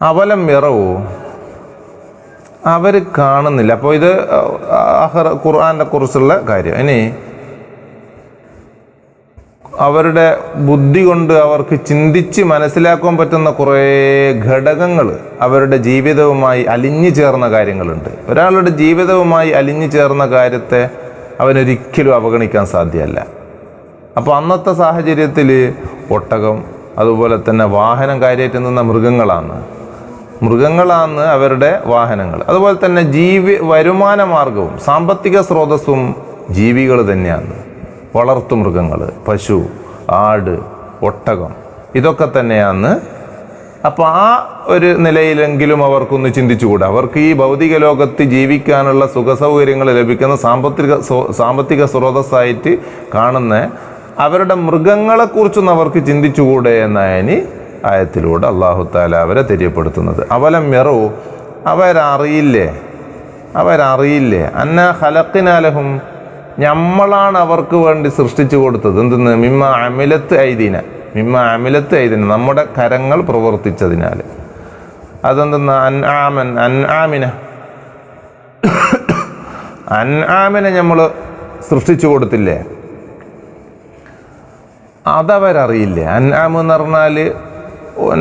അവലം യറവു, അവർ കാണുന്നില്ല. അപ്പോൾ ഇത് ഖുർആനെ കുറിച്ചുള്ള കാര്യം. ഇനി അവരുടെ ബുദ്ധി കൊണ്ട് അവർക്ക് ചിന്തിച്ച് മനസ്സിലാക്കാൻ പറ്റുന്ന കുറേ ഘടകങ്ങൾ അവരുടെ ജീവിതവുമായി അലിഞ്ഞു ചേർന്ന കാര്യങ്ങളുണ്ട്. ഒരാളുടെ ജീവിതവുമായി അലിഞ്ഞു ചേർന്ന കാര്യത്തെ അവനൊരിക്കലും അവഗണിക്കാൻ സാധ്യമല്ല. അപ്പോൾ അന്നത്തെ സാഹചര്യത്തിൽ ഒട്ടകം, അതുപോലെ തന്നെ വാഹനം കാര്യമായിട്ട് നിന്ന മൃഗങ്ങളാണ് അവരുടെ വാഹനങ്ങൾ. അതുപോലെ തന്നെ വരുമാന മാർഗവും സാമ്പത്തിക സ്രോതസ്സും ജീവികൾ തന്നെയാണ്. വളർത്തു മൃഗങ്ങൾ, പശു, ആട്, ഒട്ടകം, ഇതൊക്കെ തന്നെയാണ്. അപ്പോൾ ആ ഒരു നിലയിലെങ്കിലും അവർക്കൊന്ന് ചിന്തിച്ചുകൂടാ. അവർക്ക് ഈ ഭൗതിക ലോകത്ത് ജീവിക്കാനുള്ള സുഖസൗകര്യങ്ങൾ ലഭിക്കുന്ന സാമ്പത്തിക സ്രോതസ്സായിട്ട് കാണുന്ന അവരുടെ മൃഗങ്ങളെക്കുറിച്ചൊന്നും അവർക്ക് ചിന്തിച്ചുകൂടെ എന്നാണ് ആയത്തിലൂടെ അല്ലാഹു തആല അവരെ തെര്യപ്പെടുത്തുന്നത്. അവലം യറൂ, അവരറിയില്ലേ അന്നാ ഖലഖ്നാ ലഹും, നമ്മളാണ് അവർക്ക് വേണ്ടി സൃഷ്ടിച്ചു കൊടുത്തത്. എന്തെന്ന്? മിമ്മ അമിലത്ത് ഐദീന, നമ്മുടെ കരങ്ങൾ പ്രവർത്തിച്ചതിനാൽ. അതെന്തെന്ന്? അൻആമിനെ നമ്മൾ സൃഷ്ടിച്ചു കൊടുത്തില്ലേ, അതവരറിയില്ലേ. അൻആം എന്ന് പറഞ്ഞാൽ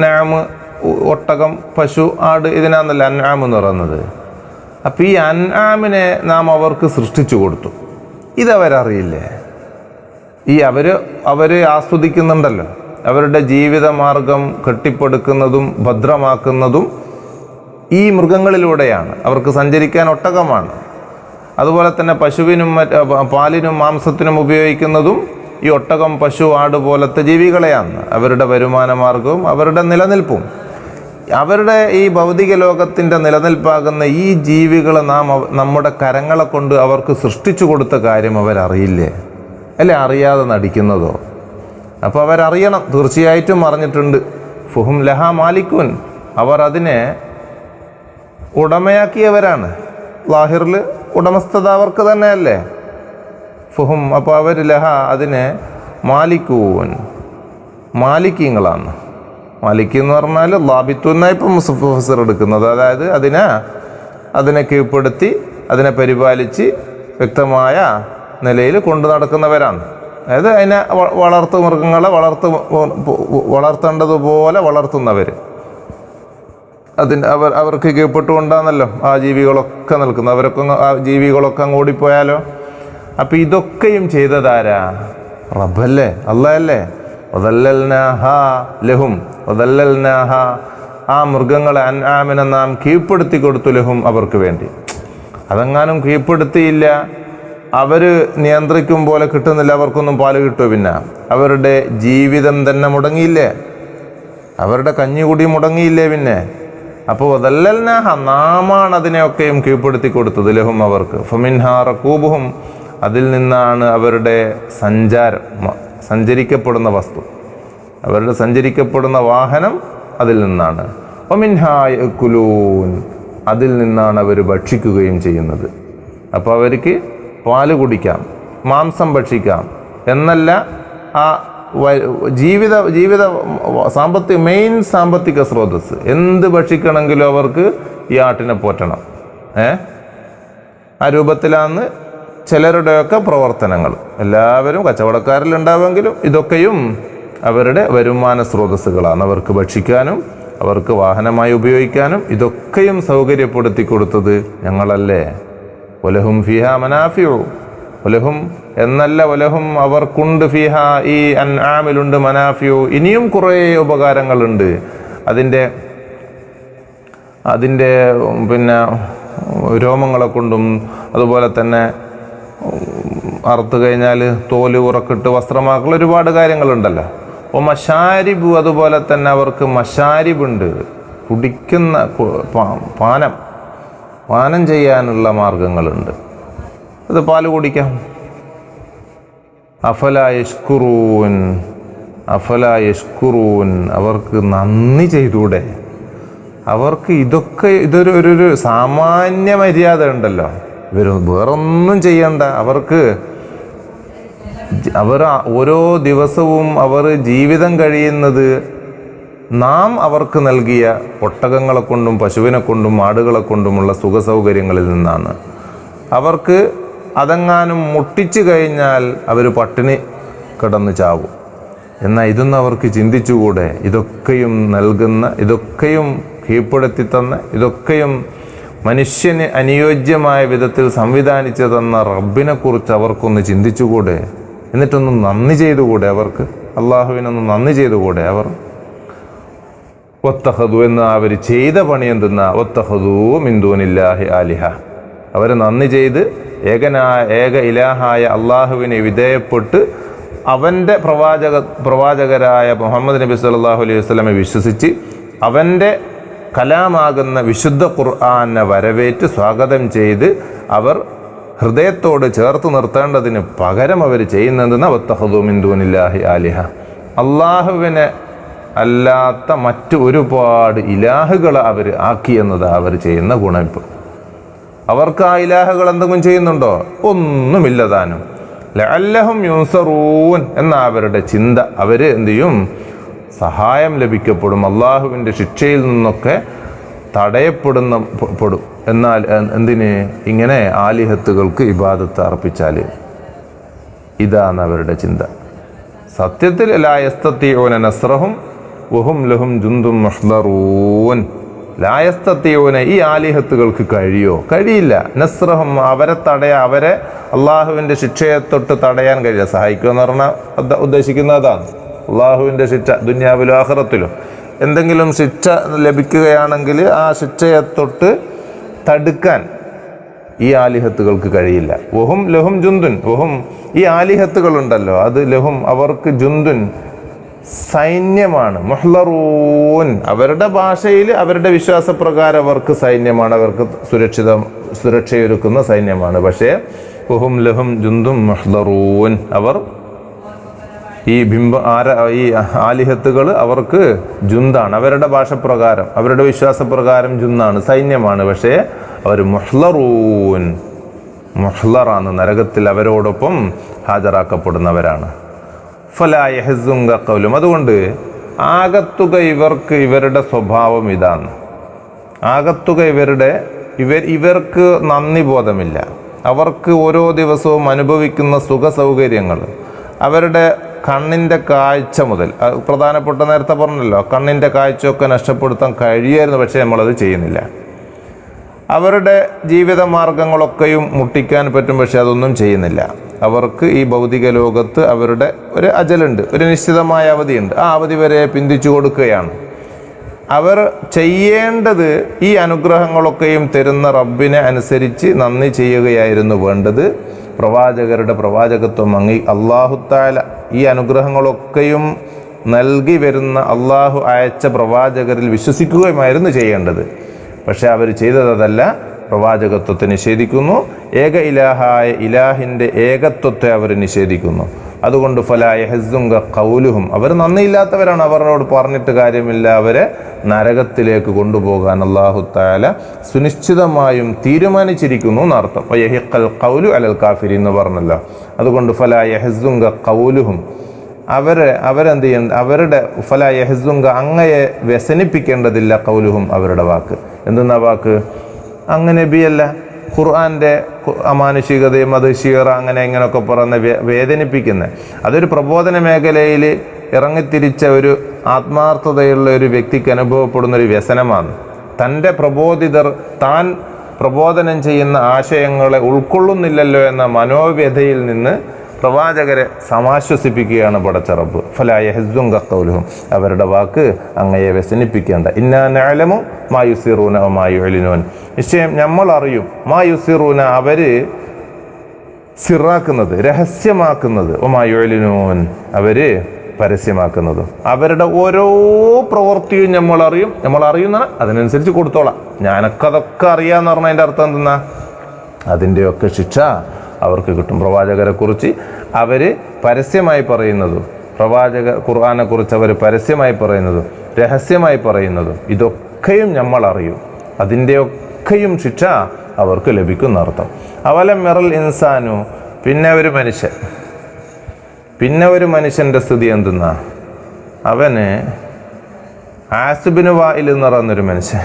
നാമ്, ഒട്ടകം, പശു, ആട്, ഇതിനാന്നല്ല അൻആം എന്ന് പറയുന്നത്. അപ്പം ഈ അൻആമിനെ നാം അവർക്ക് സൃഷ്ടിച്ചു കൊടുത്തു, ഇതവരറിയില്ലേ. ഈ അവർ ആസ്വദിക്കുന്നുണ്ടല്ലോ, അവരുടെ ജീവിതമാർഗം കെട്ടിപ്പടുക്കുന്നതും ഭദ്രമാക്കുന്നതും ഈ മൃഗങ്ങളിലൂടെയാണ്. അവർക്ക് സഞ്ചരിക്കാൻ ഒട്ടകമാണ്. അതുപോലെ തന്നെ പശുവിനും പാലിനും മാംസത്തിനും ഉപയോഗിക്കുന്നതും ഈ ഒട്ടകം, പശു, ആട് പോലത്തെ ജീവികളെയാണ്. അവരുടെ വരുമാന മാർഗവും അവരുടെ നിലനിൽപ്പും. അവരുടെ ഈ ഭൗതിക ലോകത്തിൻ്റെ നിലനിൽപ്പാകുന്ന ഈ ജീവികളെ നാം നമ്മുടെ കരങ്ങളെ കൊണ്ട് അവർക്ക് സൃഷ്ടിച്ചു കൊടുത്ത കാര്യം അവരറിയില്ലേ? അല്ലെ അറിയാതെ നടിക്കുന്നതോ? അപ്പോൾ അവരറിയണം, തീർച്ചയായിട്ടും അറിഞ്ഞിട്ടുണ്ട്. ഫുഹും ലഹാ മാലിക്കുൻ, അവർ അതിനെ ഉടമയാക്കിയവരാണ്. ലാഹിറിൽ ഉടമസ്ഥത അവർക്ക് തന്നെയല്ലേ. ഫുഹും, അപ്പോൾ അവർ ലഹ അതിനെ മാലിക്കൂൻ, മാലിക്കീങ്ങളാണ്. മാലിക്കി എന്ന് പറഞ്ഞാൽ ലാബിത്തുന്നായി ഇപ്പം മുഫസ്സിർ എടുക്കുന്നത്, അതായത് അതിനെ കീഴ്പ്പെടുത്തി അതിനെ പരിപാലിച്ച് വ്യക്തമായ നിലയിൽ കൊണ്ടു നടക്കുന്നവരാണ്. അതായത് അതിനെ മൃഗങ്ങളെ വളർത്തേണ്ടതുപോലെ വളർത്തുന്നവർ. അവർക്ക് കീഴ്പ്പെട്ടുകൊണ്ടാണല്ലോ ആ ജീവികളൊക്കെ നിൽക്കുന്നത്. ആ ജീവികളൊക്കെ അങ്ങ് ഓടിപ്പോയാലോ? അപ്പം ഇതൊക്കെയും ചെയ്തതാരാ? റബ്ബല്ലേ, അല്ലാഹല്ലേ. ലഹും, ആ മൃഗങ്ങളെ അൻആമിനെ നാം കീഴ്പ്പെടുത്തി കൊടുത്തു ലഹും, അവർക്ക് വേണ്ടി. അതെങ്ങാനും കീഴ്പ്പെടുത്തിയില്ല, അവർ നിയന്ത്രിക്കും പോലെ കിട്ടുന്നില്ല, അവർക്കൊന്നും പാല് കിട്ടുമോ? പിന്നെ അവരുടെ ജീവിതം തന്നെ മുടങ്ങിയില്ലേ, അവരുടെ കഞ്ഞികുടി മുടങ്ങിയില്ലേ പിന്നെ. അപ്പോൾ നാമാണ് അതിനെയൊക്കെയും കീഴ്പ്പെടുത്തി കൊടുത്തത് ലഹും, അവർക്ക്. ഫമിൻഹാ റകൂബുഹും, അതിൽ നിന്നാണ് അവരുടെ സഞ്ചരിക്കപ്പെടുന്ന വസ്തു, അവരുടെ സഞ്ചരിക്കപ്പെടുന്ന വാഹനം അതിൽ നിന്നാണ്. വമിൻഹാ യഅ്കുലൂൻ, അതിൽ നിന്നാണ് അവർ ഭക്ഷിക്കുകയും ചെയ്യുന്നത്. അപ്പോൾ അവർക്ക് പാല് കുടിക്കാം, മാംസം ഭക്ഷിക്കാം എന്നല്ല, ആ ജീവിത മെയിൻ സാമ്പത്തിക സ്രോതസ്. എന്ത് ഭക്ഷിക്കണമെങ്കിലും അവർക്ക് ഈ ആട്ടിനെ പോറ്റണം. ആ രൂപത്തിലാണ് ചിലരുടെയൊക്കെ പ്രവർത്തനങ്ങൾ. എല്ലാവരും കച്ചവടക്കാരിലുണ്ടാവുമെങ്കിലും ഇതൊക്കെയും അവരുടെ വരുമാന സ്രോതസ്സുകളാണ്. അവർക്ക് ഭക്ഷിക്കാനും അവർക്ക് വാഹനമായി ഉപയോഗിക്കാനും ഇതൊക്കെയും സൗകര്യപ്പെടുത്തി കൊടുത്തത് ഞങ്ങളല്ലേ. വലഹും ഫിഹ മനാഫിഉ, വലഹും എന്നല്ല, വലഹും അവർക്കുണ്ട് ഫിഹ, ഈ അൻആമിലുണ്ട്, മനാഫിഉ, ഇനിയും കുറേ ഉപകാരങ്ങളുണ്ട്. അതിൻ്റെ പിന്നെ രോമങ്ങളെ കൊണ്ടും, അതുപോലെ തന്നെ അറുത്ത് കഴിഞ്ഞാൽ തോല് ഉറക്കിട്ട് വസ്ത്രമാക്കുള്ള ഒരുപാട് കാര്യങ്ങളുണ്ടല്ലോ. അപ്പോൾ മശാരിബ്, അതുപോലെ തന്നെ അവർക്ക് മശാരിബുണ്ട്, കുടിക്കുന്ന പാനം ചെയ്യാനുള്ള മാർഗങ്ങളുണ്ട്. അത് പാല് കുടിക്കാം. അഫലാ യഷ്കുറൂൻ, അവർക്ക് നന്ദി ചെയ്തൂടെ? അവർക്ക് ഇതൊരു സാമാന്യ മര്യാദ ഉണ്ടല്ലോ. ഇവർ വേറൊന്നും ചെയ്യണ്ട. അവർ ഓരോ ദിവസവും അവർ ജീവിതം കഴിയുന്നത് നാം അവർക്ക് നൽകിയ ഒട്ടകങ്ങളെ കൊണ്ടും പശുവിനെ കൊണ്ടും ആടുകളെ കൊണ്ടുമുള്ള സുഖസൗകര്യങ്ങളിൽ നിന്നാണ്. അവർക്ക് അതെങ്ങാനും മുട്ടിച്ചു കഴിഞ്ഞാൽ അവർ പട്ടിണി കിടന്ന് ചാവും. എന്നാൽ ഇതൊന്നും അവർക്ക് ചിന്തിച്ചുകൂടെ? ഇതൊക്കെയും നൽകുന്ന, ഇതൊക്കെയും കീഴ്പ്പെടുത്തി തന്ന, ഇതൊക്കെയും മനുഷ്യന് അനുയോജ്യമായ വിധത്തിൽ സംവിധാനിച്ചു തന്ന റബ്ബിനെ കുറിച്ച് അവർക്കൊന്ന് ചിന്തിച്ചുകൂടെ? എന്നിട്ടൊന്ന് നന്ദി ചെയ്തുകൂടെ അവർക്ക്? അള്ളാഹുവിനൊന്ന് നന്ദി ചെയ്തുകൂടെ അവർ? വത്തഖദു എന്ന് അവർ ചെയ്ത പണി എന്തെന്നാ? വത്തഖദു മിൻ ദൂനില്ലാഹി ആലിഹ. അവർ നന്ദി ചെയ്ത് ഏക ഇലാഹായ അള്ളാഹുവിനെ വിധേയപ്പെട്ട് അവൻ്റെ പ്രവാചകരായ മുഹമ്മദ് നബി സല്ലല്ലാഹു അലൈഹി വസല്ലമയെ വിശ്വസിച്ച് അവൻ്റെ കലാമാകുന്ന വിശുദ്ധ ഖുർആനെ വരവേറ്റ് സ്വാഗതം ചെയ്ത് അവർ ഹൃദയത്തോട് ചേർത്ത് നിർത്തേണ്ടതിന് പകരം അവർ ചെയ്യുന്നതെന്ന് വത്തഖദു മിൻ ദൂനില്ലാഹി ആലിഹ. അള്ളാഹുവിനെ അല്ലാത്ത മറ്റ് ഒരുപാട് ഇലാഹുകളെ അവർ ആക്കിയെന്നത് അവർ ചെയ്യുന്ന ഗുണം. ഇപ്പോൾ അവർക്ക് ആ ഇലാഹുകൾ എന്തെങ്കിലും ചെയ്യുന്നുണ്ടോ? ഒന്നുമില്ല താനും. ലഅല്ലഹും യുൻസറൂൻ എന്ന അവരുടെ ചിന്ത. അവർ എന്ത് ചെയ്യും? സഹായം ലഭിക്കപ്പെടും, അള്ളാഹുവിൻ്റെ ശിക്ഷയിൽ നിന്നൊക്കെ തടയപ്പെടും. എന്നാൽ എന്തിന്? ഇങ്ങനെ ആലിഹത്തുകൾക്ക് ഇബാദത്ത് അർപ്പിച്ചാൽ. ഇതാണ് അവരുടെ ചിന്ത. സത്യത്തിൽ ലാ യസ്തതിഊന നസ്റഹും വഹും ലഹും ജുന്ദും മുഹ്ദറൂൻ. ലാ യസ്തതിഊന, ഈ ആലിഹത്തുകൾക്ക് കഴിയില്ല. നസ്റഹും, അവരെ അവരെ അള്ളാഹുവിൻ്റെ ശിക്ഷയെ തൊട്ട് തടയാൻ കഴിയില്ല. സഹായിക്കുക എന്ന് പറഞ്ഞാൽ ഉദ്ദേശിക്കുന്നത് അതാണ്. അള്ളാഹുവിൻ്റെ ശിക്ഷ ദുനിയാവിലും ആഖിറത്തിലും എന്തെങ്കിലും ശിക്ഷ ലഭിക്കുകയാണെങ്കിൽ ആ ശിക്ഷയെ തൊട്ട് തടുക്കാൻ ഈ ആലിഹത്തുകൾക്ക് കഴിയില്ല. വഹും ലഹും ജുന്ദുൻ, വഹും ഈ ആലിഹത്തുകളുണ്ടല്ലോ, അത് ലഹും അവർക്ക് ജുന്ദുൻ സൈന്യമാണ്. മുഹ്ലറൂൻ, അവരുടെ ഭാഷയിൽ അവരുടെ വിശ്വാസപ്രകാരം അവർക്ക് സൈന്യമാണ്, അവർക്ക് സുരക്ഷയൊരുക്കുന്ന സൈന്യമാണ്. പക്ഷേ വഹും ലഹും ജുന്ദും മുഹ്ലറൂൻ, അവർ ഈ ഈ ആലിഹത്തുകൾ അവർക്ക് ജുന്താണ്. അവരുടെ ഭാഷപ്രകാരം അവരുടെ വിശ്വാസപ്രകാരം ജുന്നാണ്, സൈന്യമാണ്. പക്ഷേ അവർ മുഹ്ലറാണ്, നരകത്തിൽ അവരോടൊപ്പം ഹാജരാക്കപ്പെടുന്നവരാണ്. ഫലാ യഹ്സുൻക ഖൗലുഹും, അതുകൊണ്ട് ആകത്തുക ഇവരുടെ സ്വഭാവം ഇതാണ്. ആകത്തുക ഇവർക്ക് നന്ദി ബോധമില്ല. അവർക്ക് ഓരോ ദിവസവും അനുഭവിക്കുന്ന സുഖ സൗകര്യങ്ങൾ, അവരുടെ കണ്ണിൻ്റെ കാഴ്ച മുതൽ, പ്രധാനപ്പെട്ട നേരത്തെ പറഞ്ഞല്ലോ, കണ്ണിൻ്റെ കാഴ്ചയൊക്കെ നഷ്ടപ്പെടുത്താൻ കഴിയായിരുന്നു. പക്ഷേ നമ്മളത് ചെയ്യുന്നില്ല. അവരുടെ ജീവിത മാർഗങ്ങളൊക്കെയും മുട്ടിക്കാൻ പറ്റും, പക്ഷെ അതൊന്നും ചെയ്യുന്നില്ല. അവർക്ക് ഈ ഭൗതിക ലോകത്ത് അവരുടെ ഒരു അജലുണ്ട്, ഒരു നിശ്ചിതമായ അവധിയുണ്ട്. ആ അവധി വരെ പിന്തിച്ചു കൊടുക്കുകയാണ്. അവർ ചെയ്യേണ്ടത് ഈ അനുഗ്രഹങ്ങളൊക്കെയും തരുന്ന റബ്ബിനെ അനുസരിച്ച് നന്ദി ചെയ്യുകയായിരുന്നു വേണ്ടത്. പ്രവാചകരുടെ പ്രവാചകത്വം അല്ലാഹു തആല ഈ അനുഗ്രഹങ്ങളൊക്കെയും നൽകി വരുന്ന അള്ളാഹു അയച്ച പ്രവാചകരിൽ വിശ്വസിക്കുകയുമായിരുന്നു ചെയ്യേണ്ടത്. പക്ഷെ അവർ ചെയ്തതല്ല, പ്രവാചകത്വത്തെ നിഷേധിക്കുന്നു. ഏക ഇലാഹായ ഇലാഹിൻ്റെ ഏകത്വത്തെ അവർ നിഷേധിക്കുന്നു. അതുകൊണ്ട് ഫലാ യഹ്സുൻക ഖൗലുഹും, അവർ നന്ദിയില്ലാത്തവരാണ്. അവരോട് പറഞ്ഞിട്ട് കാര്യമില്ല. അവരെ നരകത്തിലേക്ക് കൊണ്ടുപോകാൻ അല്ലാഹു തആല സുനിശ്ചിതമായും തീരുമാനിച്ചിരിക്കുന്നു എന്നർത്ഥം. വയഹിഖൽ ഖൗലു അലൽ കാഫിരീൻ എന്ന് പറഞ്ഞല്ലോ. അതുകൊണ്ട് ഫലാ യഹ്സുൻക ഖൗലുഹും, അവരെന്ത് ചെയ്യേണ്ട, അവരുടെ ഫലാ യഹ്സുൻക, അങ്ങയെ വ്യസനിപ്പിക്കേണ്ടതില്ല, ഖൗലുഹും അവരുടെ വാക്ക്. എന്തെന്നാ വാക്ക്? അങ്ങ് നബിയല്ല, ഖുർആൻ്റെ അമാനുഷികതയും അത് ഷിയറ അങ്ങനെ ഇങ്ങനെയൊക്കെ പറഞ്ഞ് വേദനിപ്പിക്കുന്നത്. അതൊരു പ്രബോധന മേഖലയിൽ ഇറങ്ങിത്തിരിച്ച ഒരു ആത്മാർത്ഥതയുള്ള ഒരു വ്യക്തിക്ക് അനുഭവപ്പെടുന്ന ഒരു വ്യസനമാണ്. തൻ്റെ പ്രബോധിതർ താൻ പ്രബോധനം ചെയ്യുന്ന ആശയങ്ങളെ ഉൾക്കൊള്ളുന്നില്ലല്ലോ എന്ന മനോവ്യഥയിൽ നിന്ന് പ്രവാചകരെ സമാശ്വസിപ്പിക്കുകയാണ് പടച്ച റബ്ബ്. ഫലാ യഹ്സുൻക ഖൗലുഹും, അവരുടെ വാക്ക് അങ്ങയെ വ്യസനിപ്പിക്കേണ്ട. ഇന്നാ നഅലമു മാ യുസിറൂന വമാ യുഅ്ലിനൂൻ, നിശ്ചയം നമ്മൾ അറിയും. മാ യുസിറൂന, അവര് സിറാക്കുന്നത്, രഹസ്യമാക്കുന്നത്, വമാ യുഅ്ലിനൂൻ, അവര് പരസ്യമാക്കുന്നതും. അവരുടെ ഓരോ പ്രവൃത്തിയും നമ്മൾ അറിയുന്ന അതിനനുസരിച്ച് കൊടുത്തോളാം. ഞാനൊക്കെ അറിയാന്ന് പറഞ്ഞാൽ അതിൻ്റെ അർത്ഥം എന്തെന്നാ? അതിൻ്റെയൊക്കെ ശിക്ഷ അവർക്ക് കിട്ടും. പ്രവാചകരെ കുറിച്ച് അവർ പരസ്യമായി പറയുന്നതും, ഖുർആനെ കുറിച്ച് അവർ പരസ്യമായി പറയുന്നതും രഹസ്യമായി പറയുന്നതും ഇതൊക്കെയും നമ്മൾ അറിയും. അതിൻ്റെയൊക്കെയും ശിക്ഷ അവർക്ക് ലഭിക്കുന്ന അർത്ഥം. അവലം മിറൽ ഇൻസാനു, പിന്നെ ഒരു മനുഷ്യൻ്റെ സ്ഥിതി എന്തെന്നാ? അവന് ആസിബിന് വായിൽ എന്ന് പറയുന്നൊരു മനുഷ്യൻ,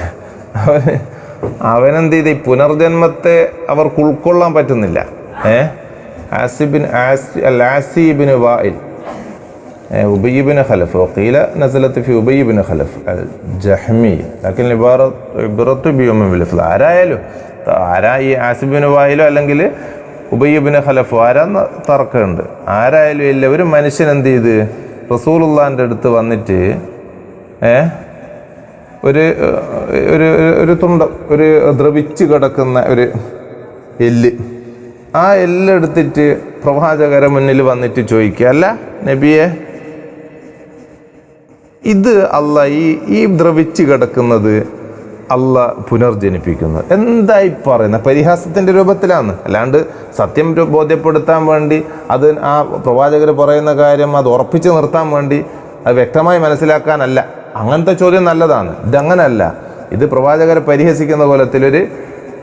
അവനെന്ത് ചെയ്ത് ഈ പുനർജന്മത്തെ അവർക്ക് ഉൾക്കൊള്ളാൻ പറ്റുന്നില്ല. ആസിബിന് വായിൽ ഉബയ്യ് ബിൻ ഖലഫ് വഖീല നസലത്ത് ഫി ഉബയ്യ് ബിൻ ഖലഫ് അൽ ജഹ്മി ലക്കിൻ ഇബ്റത്തു ബിയുമിൽ ലഫ്ള്. ആരായാലും ഈ ആസിബിന് വായിലോ അല്ലെങ്കിൽ ഉബയ്യ് ബിൻ ഖലഫ് ആരാന്ന് തർക്കമുണ്ട്. ആരായാലും ഇല്ല, ഒരു മനുഷ്യൻ എന്ത് ചെയ്ത് റസൂലുള്ളാഹിന്റെ അടുത്ത് വന്നിട്ട് ഒരു തുണ്ട, ഒരു ദ്രവിച്ച് കിടക്കുന്ന ഒരു എല്ല്, ആ എല്ലെടുത്തിട്ട് പ്രവാചകരെ മുന്നിൽ വന്നിട്ട് ചോദിക്കുക, അല്ല നബിയെ, ഇത് അല്ല ഈ ദ്രവിച്ച് കിടക്കുന്നത് അല്ല പുനർജനിപ്പിക്കുന്നത്, എന്തായി പറയുന്നത്? പരിഹാസത്തിൻ്റെ രൂപത്തിലാണ്, അല്ലാണ്ട് സത്യം ബോധ്യപ്പെടുത്താൻ വേണ്ടി, അത് ആ പ്രവാചകർ പറയുന്ന കാര്യം അത് ഉറപ്പിച്ച് നിർത്താൻ വേണ്ടി, അത് വ്യക്തമായി മനസ്സിലാക്കാനല്ല. അങ്ങനത്തെ ചോദ്യം നല്ലതാണ്, ഇതങ്ങനല്ല. ഇത് പ്രവാചകരെ പരിഹസിക്കുന്ന പോലത്തിലൊരു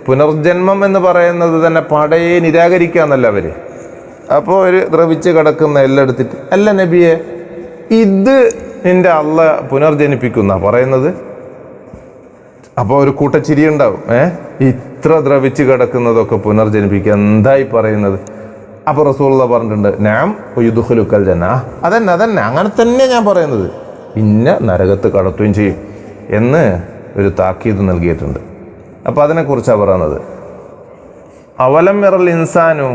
പുനർജന്മം എന്ന് പറയുന്നത് തന്നെ പടയെ നിരാകരിക്കാന്നല്ല അവർ. അപ്പോൾ ഒരു ദ്രവിച്ച് കിടക്കുന്ന എല്ലാം എടുത്തിട്ട്, അല്ല നബിയെ, ഇത് നിന്റെ അല്ല പുനർജനിപ്പിക്കുന്ന പറയുന്നത്. അപ്പോൾ ഒരു കൂട്ടച്ചിരി ഉണ്ടാവും, ഇത്ര ദ്രവിച്ച് കിടക്കുന്നതൊക്കെ പുനർജനിപ്പിക്കുക, എന്തായി പറയുന്നത്? അപ്പോൾ റസൂലുള്ളാഹി പറഞ്ഞിട്ടുണ്ട്, നാം യുദ്ഖുലുക്കൽ ജന്ന, അതന്നെ അങ്ങനെ തന്നെ ഞാൻ പറയുന്നത്, പിന്നെ നരകത്ത് കടത്തുകയും ചെയ്യും എന്ന് ഒരു താക്കീത് നൽകിയിട്ടുണ്ട്. അപ്പോൾ അതിനെക്കുറിച്ചാണ് പറയുന്നത്. അവലം യറൽ ഇൻസാനു,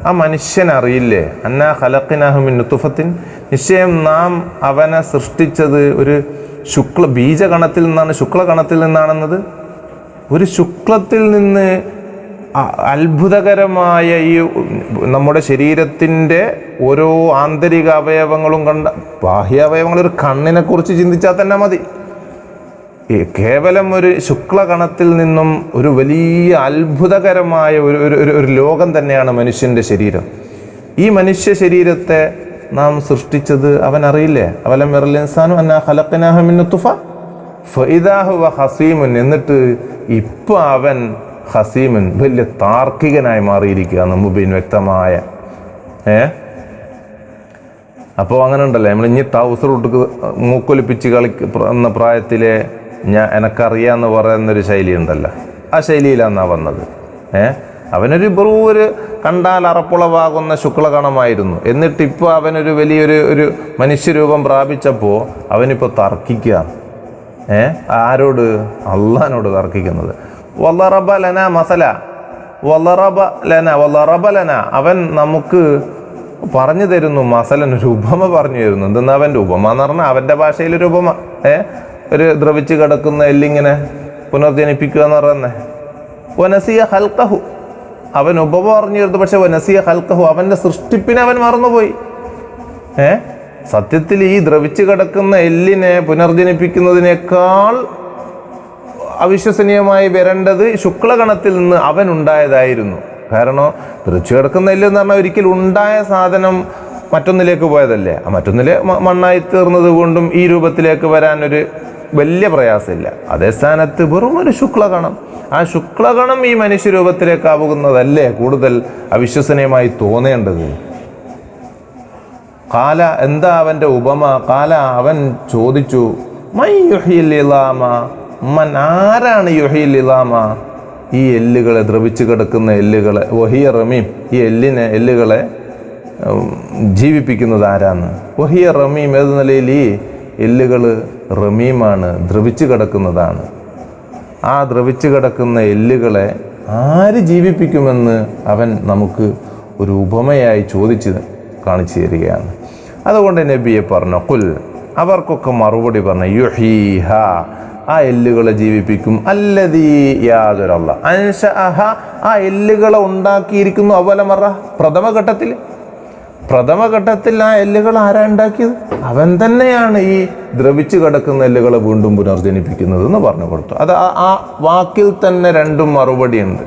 ആ മനുഷ്യൻ അറിയില്ലേ, അന്നാ ഖലഖ്നാഹു മിൻ നുത്ഫത്തിൻ, നിശ്ചയം നാം അവനെ സൃഷ്ടിച്ചത് ഒരു ബീജകണത്തിൽ നിന്നാണ്, ശുക്ലകണത്തിൽ നിന്നാണെന്നത്. ഒരു ശുക്ലത്തിൽ നിന്ന് അത്ഭുതകരമായ ഈ നമ്മുടെ ശരീരത്തിൻ്റെ ഓരോ ആന്തരിക അവയവങ്ങളും കണ്ട, ബാഹ്യാവയവങ്ങൾ, ഒരു കണ്ണിനെ കുറിച്ച് ചിന്തിച്ചാൽ തന്നെ മതി. കേവലം ഒരു ശുക്ലകണത്തിൽ നിന്നും ഒരു വലിയ അത്ഭുതകരമായ ഒരു ലോകം തന്നെയാണ് മനുഷ്യൻ്റെ ശരീരം. ഈ മനുഷ്യ ശരീരത്തെ നാം സൃഷ്ടിച്ചത് അവൻ അറിയില്ലേ? അവലം യറൽ ഇൻസാനു അന്നാ ഖലഖ്നാഹു മിൻ നുത്ഫ ഫഇദാ ഹുവ ഖസീമുൻ, എന്നിട്ട് ഇപ്പോൾ അവൻ ഖസീമുൻ, വലിയ താർക്കികനായി മാറിയിരിക്കുകയാണ്, മുബീൻ, വ്യക്തമായ. അപ്പോൾ അങ്ങനെ ഉണ്ടല്ലേ, നമ്മൾ ഇനി തൗസറുട്ട് മൂക്കൊലിപ്പിച്ച് എന്ന പ്രായത്തിലെ എനക്കറിയാമെന്ന് പറയുന്നൊരു ശൈലി ഉണ്ടല്ലോ, ആ ശൈലിയിലാണ് വന്നത്. അവനൊരു ഒരു കണ്ടാൽ അറപ്പുളവാകുന്ന ശുക്ലകണമായിരുന്നു. എന്നിട്ടിപ്പോൾ അവനൊരു വലിയൊരു മനുഷ്യരൂപം പ്രാപിച്ചപ്പോൾ അവനിപ്പോൾ തർക്കിക്കുക. ആരോട്? അള്ളാഹിനോട് തർക്കിക്കുന്നത്. വളറബ ലന മസല, വളറബ ലന, അവൻ നമുക്ക് പറഞ്ഞു തരുന്നു, മസലൻ, ഒരു ഉപമ പറഞ്ഞു തരുന്നു. എന്തെന്നാ അവൻ്റെ ഉപമ എന്ന് പറഞ്ഞാൽ അവൻ്റെ ഭാഷയിലൊരു ഉപമ. ഒരു ദ്രവിച്ച് കിടക്കുന്ന എല്ലിങ്ങനെ പുനർജനിപ്പിക്കുക എന്ന് പറയുന്നേ. വനസിയ ഹൽക്കഹു, അവൻ ഉപമ പറഞ്ഞു തരുന്നു, പക്ഷെ വനസിയ ഹൽക്കഹു, അവൻ്റെ സൃഷ്ടിപ്പിനെ അവൻ മറന്നുപോയി. സത്യത്തിൽ ഈ ദ്രവിച്ച് കിടക്കുന്ന എല്ലിനെ പുനർജനിപ്പിക്കുന്നതിനേക്കാൾ അവിശ്വസനീയമായി വരേണ്ടത് ശുക്ലകണത്തിൽ നിന്ന് അവൻ ഉണ്ടായതായിരുന്നു. കാരണം ദ്രവിച്ച് കിടക്കുന്ന എല്ല് എന്ന് പറഞ്ഞാൽ ഒരിക്കൽ ഉണ്ടായ സാധനം മറ്റൊന്നിലേക്ക് പോയതല്ലേ, ആ മറ്റൊന്നിലെ മണ്ണായി തീർന്നത് കൊണ്ടും ഈ രൂപത്തിലേക്ക് വരാനൊരു വലിയ പ്രയാസമില്ല. അതേ സ്ഥാനത്ത് വെറും ഒരു ശുക്ലകണം, ആ ശുക്ലകണം ഈ മനുഷ്യരൂപത്തിലേക്കാവുന്നതല്ലേ കൂടുതൽ അവിശ്വസനീയമായി തോന്നേണ്ടത്. കാല, എന്താ അവൻ്റെ ഉപമ? കാല, അവൻ ചോദിച്ചു, മൻ യുഹ്യിൽ ഇളാമ, മൻ, ആരാണ് യുഹ്യിൽ ഇളാമ, ഈ എല്ലുകളെ, ദ്രവിച്ച് കിടക്കുന്ന എല്ലുകളെ, വഹിയ റമീം, ഈ എല്ലുകളെ ജീവിപ്പിക്കുന്നത് ആരാന്ന്? വഹിയ റമീം, ഏത് നിലയിൽ? ഈ എല്ലുകൾ റമീമാണ്, ദ്രവിച്ച് കിടക്കുന്നതാണ്. ആ ദ്രവിച്ച് കിടക്കുന്ന എല്ലുകളെ ആര് ജീവിപ്പിക്കുമെന്ന് അവൻ നമുക്ക് ഒരു ഉപമയായി ചോദിച്ച് കാണിച്ചു തരികയാണ്. അതുകൊണ്ട് നബിയെ പറഞ്ഞു, ഖുൽ, അവർക്കൊക്കെ മറുപടി പറഞ്ഞു, യുഹീഹ, ആ എല്ലുകളെ ജീവിപ്പിക്കും, അല്ലദീ, യാതൊരല്ല, അൻശഅഹ, ആ എല്ലുകളെ ഉണ്ടാക്കിയിരിക്കുന്നു, അവലമറ, പ്രഥമഘട്ടത്തിൽ ആ എല്ലുകൾ ആരാ ഉണ്ടാക്കിയത്? അവൻ തന്നെയാണ് ഈ ദ്രവിച്ച് കിടക്കുന്ന എല്ലുകളെ വീണ്ടും പുനർജനിപ്പിക്കുന്നത് എന്ന് പറഞ്ഞു കൊടുത്തു. അത് ആ വാക്കിൽ തന്നെ രണ്ടും മറുപടിയുണ്ട്.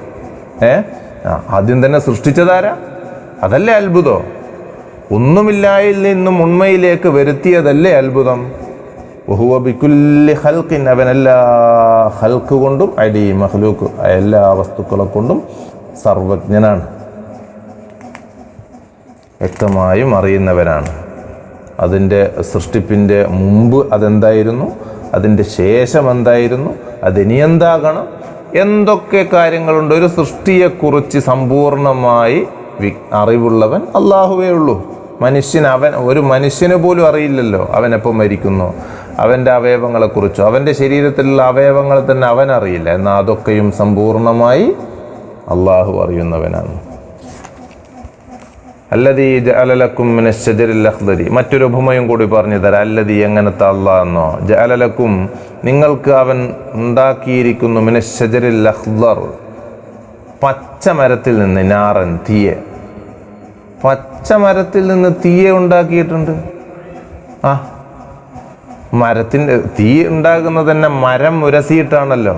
ആദ്യം തന്നെ സൃഷ്ടിച്ചതാരാ? അതല്ലേ അത്ഭുതം. ഒന്നുമില്ലായിൽ നിന്നും ഉണ്മയിലേക്ക് വരുത്തിയതല്ലേ അത്ഭുതം. വഹുവ ബികുല്ലി ഖൽഖിൻ, അവൻ എല്ലാ ഖൽഖ് കൊണ്ടും, അലീം, മഖ്ലൂഖ്, എല്ലാ വസ്തുക്കളെ കൊണ്ടും സർവജ്ഞനാണ്, വ്യക്തമായും അറിയുന്നവനാണ്. അതിൻ്റെ സൃഷ്ടിപ്പിൻ്റെ മുമ്പ് അതെന്തായിരുന്നു, അതിൻ്റെ ശേഷം എന്തായിരുന്നു, അതിനി എന്താകണം, എന്തൊക്കെ കാര്യങ്ങളുണ്ട്. ഒരു സൃഷ്ടിയെക്കുറിച്ച് സമ്പൂർണമായി അറിവുള്ളവൻ അള്ളാഹുവേ ഉള്ളൂ. ഒരു മനുഷ്യന് പോലും അറിയില്ലല്ലോ അവൻ എപ്പോൾ മരിക്കുന്നു, അവൻ്റെ അവയവങ്ങളെക്കുറിച്ചോ അവൻ്റെ ശരീരത്തിലുള്ള അവയവങ്ങളെ തന്നെ അവൻ അറിയില്ല. എന്നാൽ അതൊക്കെയും സമ്പൂർണമായി അള്ളാഹു അറിയുന്നവനാണ്. അല്ലദീ ജഅല ലക്കും മിനശ് ശജരിൽ അഖ്ദരി, മറ്റൊരു ഉപമയും കൂടി പറഞ്ഞു തരാം. അല്ലദീ എങ്ങനത്തെ അള്ളാഹ് എന്നോ, ജഅല ലക്കും നിങ്ങൾക്ക് അവൻ ഉണ്ടാക്കിയിരിക്കുന്നു, മിനശ് ശജരിൽ അഖ്ദർ പച്ച മരത്തിൽ നിന്ന്, നാറൻ തീയെ, പച്ച മരത്തിൽ നിന്ന് തീയെ ഉണ്ടാക്കിയിട്ടുണ്ട്. മരത്തിൻ്റെ തീ ഉണ്ടാകുന്നത് തന്നെ മരം ഉരസിയിട്ടാണല്ലോ.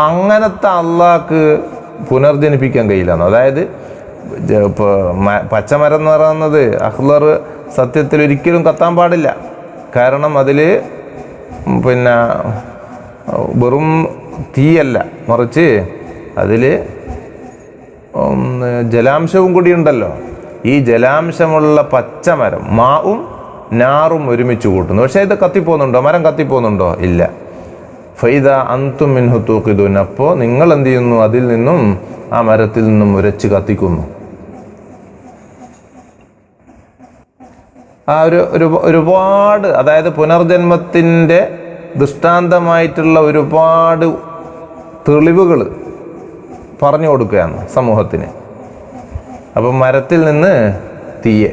അങ്ങനത്തെ അള്ളാഹ്ക്ക് പുനർജനിപ്പിക്കാൻ കഴിയില്ലെന്നോ? അതായത് ഇപ്പോൾ പച്ചമരം എന്ന് പറയുന്നത് അഖ്ലർ സത്യത്തിൽ ഒരിക്കലും കത്താൻ പാടില്ല. കാരണം അതിൽ പിന്നെ വെറും തീയല്ല, മറിച്ച് അതിൽ ജലാംശവും കൂടി ഉണ്ടല്ലോ. ഈ ജലാംശമുള്ള പച്ചമരം മാവും നാറും ഒരുമിച്ച് കൂട്ടുന്നു. പക്ഷേ ഇത് കത്തിപ്പോകുന്നുണ്ടോ? മരം കത്തിപ്പോകുന്നുണ്ടോ? ഇല്ല. ഫൈദ അന്തും മിൻഹു തൂഖിദൂൻ, അപ്പോൾ നിങ്ങൾ എന്ത് ചെയ്യുന്നു? അതിൽ നിന്നും, ആ മരത്തിൽ നിന്നും ഉരച്ച് കത്തിക്കുന്നു. ആ ഒരുപാട്, അതായത് പുനർജന്മത്തിൻ്റെ ദൃഷ്ടാന്തമായിട്ടുള്ള ഒരുപാട് തെളിവുകൾ പറഞ്ഞു കൊടുക്കുകയാണ് സമൂഹത്തിന്. അപ്പം മരത്തിൽ നിന്ന് തീയെ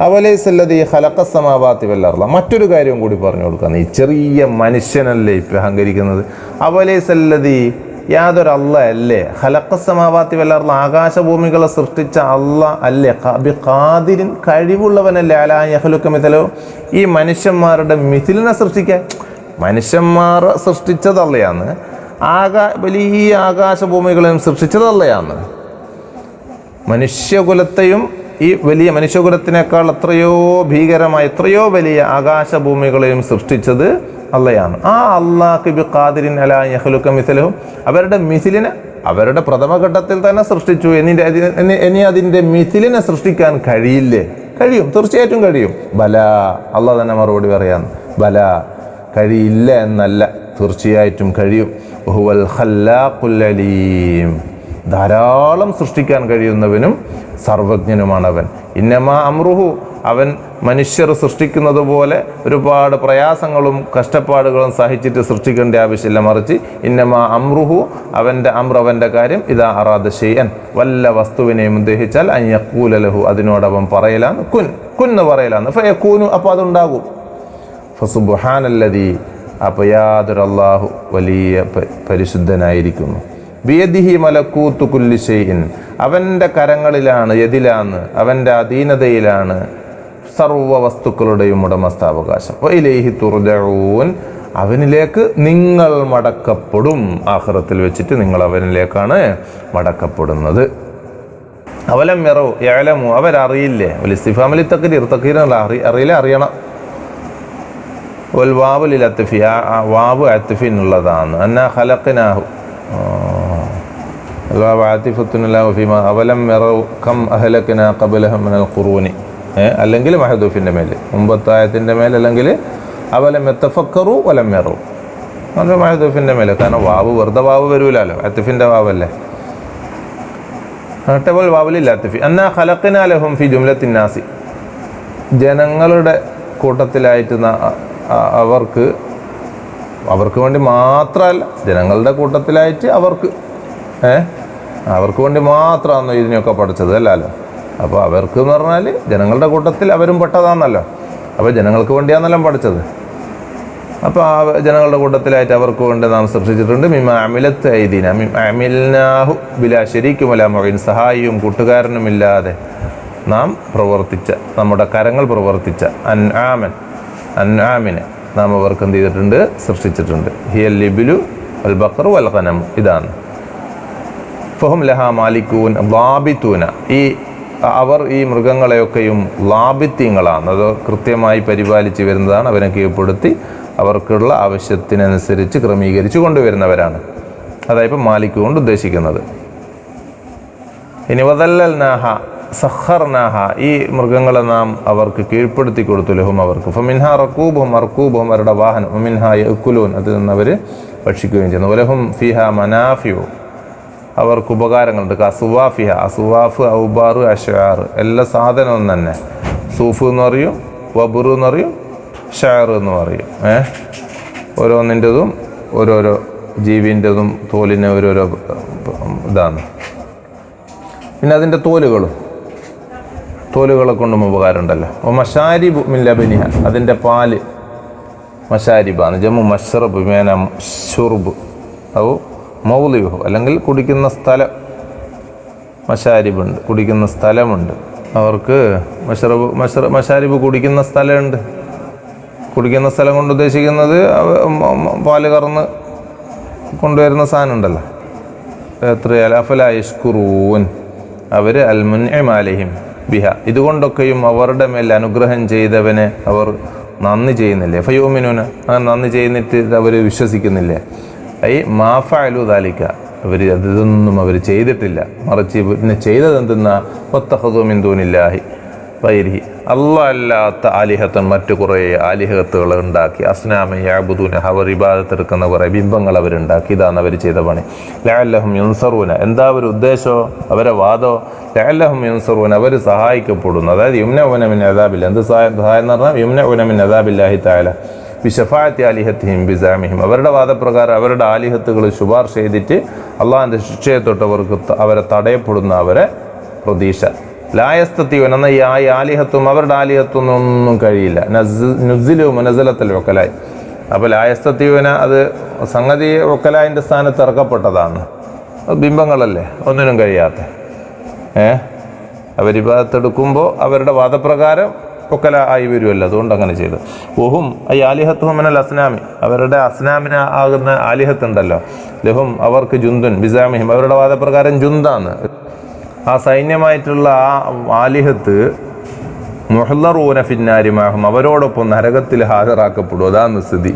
അവലൈസല്ലദീ ഖലഖസ് സമാവാതി വൽ അർള, മറ്റൊരു കാര്യവും കൂടി പറഞ്ഞു കൊടുക്കുകയാണ്. ഈ ചെറിയ മനുഷ്യനല്ലേ ഇപ്പം അഹങ്കരിക്കുന്നത്. അവലൈസല്ലദീ, യാതൊരു അല്ല അല്ലേ, ഖലഖസ് സമാവാതി വൽ അർള ആകാശഭൂമികളെ സൃഷ്ടിച്ച അല്ല അല്ലേ, ഖാദിരിൻ കഴിവുള്ളവനല്ലേ, അലാ യഖ്ലുഖ മിഥലഹു ഈ മനുഷ്യന്മാരുടെ മിഥിലിനെ സൃഷ്ടിക്കാൻ. മനുഷ്യന്മാർ സൃഷ്ടിച്ചത് അല്ലയാണ്, വലിയ ആകാശഭൂമികളെയും സൃഷ്ടിച്ചത് അല്ലയാണ്. മനുഷ്യകുലത്തെയും ഈ വലിയ മനുഷ്യകുലത്തിനേക്കാൾ എത്രയോ ഭീകരമായ എത്രയോ വലിയ ആകാശഭൂമികളെയും സൃഷ്ടിച്ചത് അള്ളയാണ്. ആ അള്ളാഹ് ബി ഖാദിരിൻ അലാ യഖ്ലുഖ മിഥലഹു അവരുടെ മിഥിലിനെ അവരുടെ പ്രഥമഘട്ടത്തിൽ തന്നെ സൃഷ്ടിച്ചു. ഇനി അതിൻ്റെ മിഥിലിനെ സൃഷ്ടിക്കാൻ കഴിയില്ലേ? കഴിയും, തീർച്ചയായിട്ടും കഴിയും. ബല, അള്ളാഹ് തന്നെ മറുപടി പറയാൻ, ബല കഴിയില്ല എന്നല്ല, തീർച്ചയായിട്ടും കഴിയും. വഹുവൽ ഖല്ലാഖുൽ അലീം, ധാരാളം സൃഷ്ടിക്കാൻ കഴിയുന്നവനും സർവജ്ഞനുമാണവൻ. ഇന്നമാ അമ്രുഹു, അവൻ മനുഷ്യർ സൃഷ്ടിക്കുന്നത് പോലെ ഒരുപാട് പ്രയാസങ്ങളും കഷ്ടപ്പാടുകളും സഹിച്ചിട്ട് സൃഷ്ടിക്കേണ്ട ആവശ്യമില്ല, മറിച്ച് ഇന്നമാ അമ്രുഹു, അവൻ്റെ കാര്യം ഇദാ അറാദ ശൈഅൻ, വല്ല വസ്തുവിനെയും ഉദ്ദേശിച്ചാൽ അൻ യഖൂല ലഹു, അതിനോടവൻ പറയലാണ്, കുൻ പറയലാണ്, ഫയകൂനു, അപ്പോൾ അതുണ്ടാകും. ഫസുബ്ഹാനല്ലദീ, അപ്പോൾ യാതൊരു അല്ലാഹു വലിയ പരിശുദ്ധനായിരിക്കുന്നു. ബിയദിഹി മലക്കൂത്തു കുല്ലി ഷൈഇൻ, അവൻ്റെ കരങ്ങളിലാണ്, യദിലാണ്, അവൻ്റെ അധീനതയിലാണ് സർവ്വ വസ്തുക്കളുടെയും ഉടമസ്ഥാവകാശം. വഇലൈഹി തുർജഊൻ, അവനിലേക്ക് നിങ്ങൾ മടക്കപ്പെടും. ആഖിറത്തിൽ വെച്ചിട്ട് നിങ്ങൾ അവനിലേക്കാണ് മടക്കപ്പെടുന്നത്. അവലം യറൗ യഅലമു, അവരറിയില്ലേ? ഇസ്തിഫാമിൽ തഖ്രീർ, അറിയില്ല, അറിയണം. വൽ വാവു ലിൽ അത്ഫി, വാവ് അത്ഫിനുള്ളതാണ്. അന്നാ ഖലഖനാഹു, അവലം യറൗ കം അഹ്ലക്നാ ഖബ്ലഹും മിനൽ ഖുറൂനി, അല്ലെങ്കിൽ മഹദൂഫിൻ്റെ മേൽ, മുമ്പത്തായത്തിൻ്റെ മേൽ, അല്ലെങ്കിൽ അവലം യതഫക്കറു വലം യറൗ, അത് മഹദൂഫിൻ്റെ മേൽ. കാരണം വാവ് വെറുതെ വാവ് വരൂലല്ലോ, അത്ഫിൻ്റെ വാവല്ലേ. വാവുലിൽ അത്ഫി. അന്നാ ഖലഖനാ ലഹും ഫി ജുംലത്തിൻ നാസി, ജനങ്ങളുടെ കൂട്ടത്തിലായിട്ട് അവർക്ക് വേണ്ടി മാത്രമല്ല, ജനങ്ങളുടെ കൂട്ടത്തിലായിട്ട് അവർക്ക് വേണ്ടി മാത്രമാണോ ഇതിനെയൊക്കെ പഠിച്ചത്? അല്ലല്ലോ. അപ്പോൾ അവർക്ക് എന്ന് പറഞ്ഞാൽ ജനങ്ങളുടെ കൂട്ടത്തിൽ അവരും പെട്ടതാണല്ലോ. അപ്പോൾ ജനങ്ങൾക്ക് വേണ്ടിയാണെന്നെല്ലാം പഠിച്ചത്. അപ്പോൾ ആ ജനങ്ങളുടെ കൂട്ടത്തിലായിട്ട് അവർക്ക് വേണ്ടി നാം സൃഷ്ടിച്ചിട്ടുണ്ട്. മിമ അമിലത്ത് ഐദീന, അമിൽനാഹു ബിലാ ശരീക്കും വലാ മുഈൻ, സഹായിയും കൂട്ടുകാരനുമില്ലാതെ നാം പ്രവർത്തിച്ച, നമ്മുടെ കരങ്ങൾ പ്രവർത്തിച്ച അൻആമിനെ നാം അവർക്ക് എന്ത് ചെയ്തിട്ടുണ്ട്? സൃഷ്ടിച്ചിട്ടുണ്ട്. ഹിയൽ ലിബിലു വൽ ബഖറു വൽ ഗനം, ഇതാണ്. ഫഹും ലഹാ മാലിക്കൂൻ ലാബിത്തൂന, അവർ ഈ മൃഗങ്ങളെയൊക്കെയും ലാബിത്യങ്ങളാണ്, അത് കൃത്യമായി പരിപാലിച്ച് വരുന്നതാണ്, അവരെ കീഴ്പ്പെടുത്തി അവർക്കുള്ള ആവശ്യത്തിനനുസരിച്ച് ക്രമീകരിച്ചു കൊണ്ടുവരുന്നവരാണ്. അതായത് ഇപ്പം മാലിക് കൊണ്ട് ഉദ്ദേശിക്കുന്നത്. ഇനി വദല്ലൽനാഹ, സഖർനാഹ, ഈ മൃഗങ്ങളെ നാം അവർക്ക് കീഴ്പ്പെടുത്തി കൊടുത്തു, ലഹും അവർക്ക്. ഫമിൻഹ റക്കൂബും അർക്കൂബും, അവരുടെ വാഹനം. ഫമിൻഹ യഅ്കുലൂൻ, അതിൽ നിന്ന് അവർ ഭക്ഷിക്കുകയും ചെയ്യുന്നു. വലഹും ഫിഹ മനാഫിഉ, അവർക്ക് ഉപകാരങ്ങളുണ്ട്. അസുവാഫിഹ, അസുവാഫ്, ഔബാറ്, അഷ്ആർ, എല്ലാ സാധനവും തന്നെ. സൂഫ് എന്ന് പറയും, വബുറു എന്ന് പറയും, ഷാർ എന്ന് പറയും. ഓരോന്നിൻ്റെതും ഓരോരോ ജീവിൻ്റെതും തോലിന് ഓരോരോ ഇതാണ്. പിന്നെ അതിൻ്റെ തോലുകളെ കൊണ്ടും ഉപകാരമുണ്ടല്ലോ. മഷാരിബ് മിൻ ലബനിഹ, അതിൻ്റെ പാല്. മഷാരിബാണ് ജമ്മു മഷ്റബ് മേന ഷുർബ് ഔ മൗലിഹു, അല്ലെങ്കിൽ കുടിക്കുന്ന സ്ഥലം. മഷാരിബുണ്ട്, കുടിക്കുന്ന സ്ഥലമുണ്ട് അവർക്ക്. മഷാരിബ് കുടിക്കുന്ന സ്ഥലമുണ്ട്. കുടിക്കുന്ന സ്ഥലം കൊണ്ട് ഉദ്ദേശിക്കുന്നത് പാല് കറന്ന് കൊണ്ടുവരുന്ന സാധനം ഉണ്ടല്ലോ. എത്ര അഫല യഷ്കുറൂൻ, അവർ അൽ മുൻഇം അലൈഹിം ബിഹ, ഇതുകൊണ്ടൊക്കെയും അവരുടെ മേൽ അനുഗ്രഹം ചെയ്തവനെ അവർ നന്ദി ചെയ്യുന്നില്ലേ. ഫയൂമിനൂന, അങ്ങനെ നന്ദി ചെയ്യുന്നിട്ട് അവർ വിശ്വസിക്കുന്നില്ലേ. ഐ മാഫഅലു ദാലിക, ഇതൊന്നും അവർ ചെയ്തിട്ടില്ല, മറിച്ച് പിന്നെ ചെയ്തതെന്തെന്നാ വത്തഖദു മിൻ ദൂനില്ലാഹി ഗൈരിഹി, അല്ലാഹ് അല്ലാത്ത ആലിഹത്തൻ, മറ്റു കുറേ ആലിഹത്തുകൾ ഉണ്ടാക്കി. അസ്നാമ യഅ്ബുദൂന, അവർ ഇബാദത്തെടുക്കുന്ന കുറേ ബിംബങ്ങൾ അവരുണ്ടാക്കി. ഇതാണ് അവർ ചെയ്ത പണി. ലഅല്ലഹും യുൻസറൂന, എന്താ ഒരു ഉദ്ദേശമോ, അവരെ വാദമോ? ലഅല്ലഹും യുൻസറൂന, അവർ സഹായിക്കപ്പെടുന്നു. അതായത് യുംനഉന മിൻ അദാബില്ല, എന്ത് സഹായം എന്ന് പറഞ്ഞാൽ യുംനഉന മിൻ അദാബില്ലാഹി തആല ബിശഫാഅത്തി ആലിഹത്തിഹിം ബിസാമിഹിം, അവരുടെ വാദപ്രകാരം അവരുടെ ആലിഹത്തുകൾ ശുപാർശ ചെയ്തിട്ട് അള്ളാഹിൻ്റെ ശിക്ഷയെ തൊട്ട് അവരെ തടയപ്പെടുന്ന അവരെ പ്രതീക്ഷ. ലായസ്തത്തിവൻ എന്ന ഈ ആലിഹത്തും അവരുടെ ആലിഹത്തും ഒന്നും കഴിയില്ല. നുസിലു മുനസലത്തൽ വക്കലായി. അപ്പോൾ ലായസ്തത്തിവന, അത് സംഗതി വക്കലായിൻ്റെ സ്ഥാനത്ത് ഇറക്കപ്പെട്ടതാണ്. ബിംബങ്ങളല്ലേ, ഒന്നിനും കഴിയാത്ത. അവരിബാദത്തെടുക്കുമ്പോൾ അവരുടെ വാദപ്രകാരം ഒക്കല ആയി വരുമല്ലോ, അതുകൊണ്ട് അങ്ങനെ ചെയ്തു. ഓഹും ഈ ആലിഹത്തും മിനൽ അസ്നാമി, അവരുടെ അസ്നാമിന് ആകുന്ന ആലിഹത്തുണ്ടല്ലോ. ലഹും അവർക്ക് ജുന്ദുൻ ബിസാമിഹിം, അവരുടെ വാദപ്രകാരം ജുന്താണ്. ആ സൈന്യമായിട്ടുള്ള ആ ആലിഹത്ത് മുഹ്ളറൂന ഫിന്നാരി മാഹും, അവരോടൊപ്പം നരകത്തിൽ ഹാജരാക്കപ്പെടും. അതാണ് സ്ഥിതി.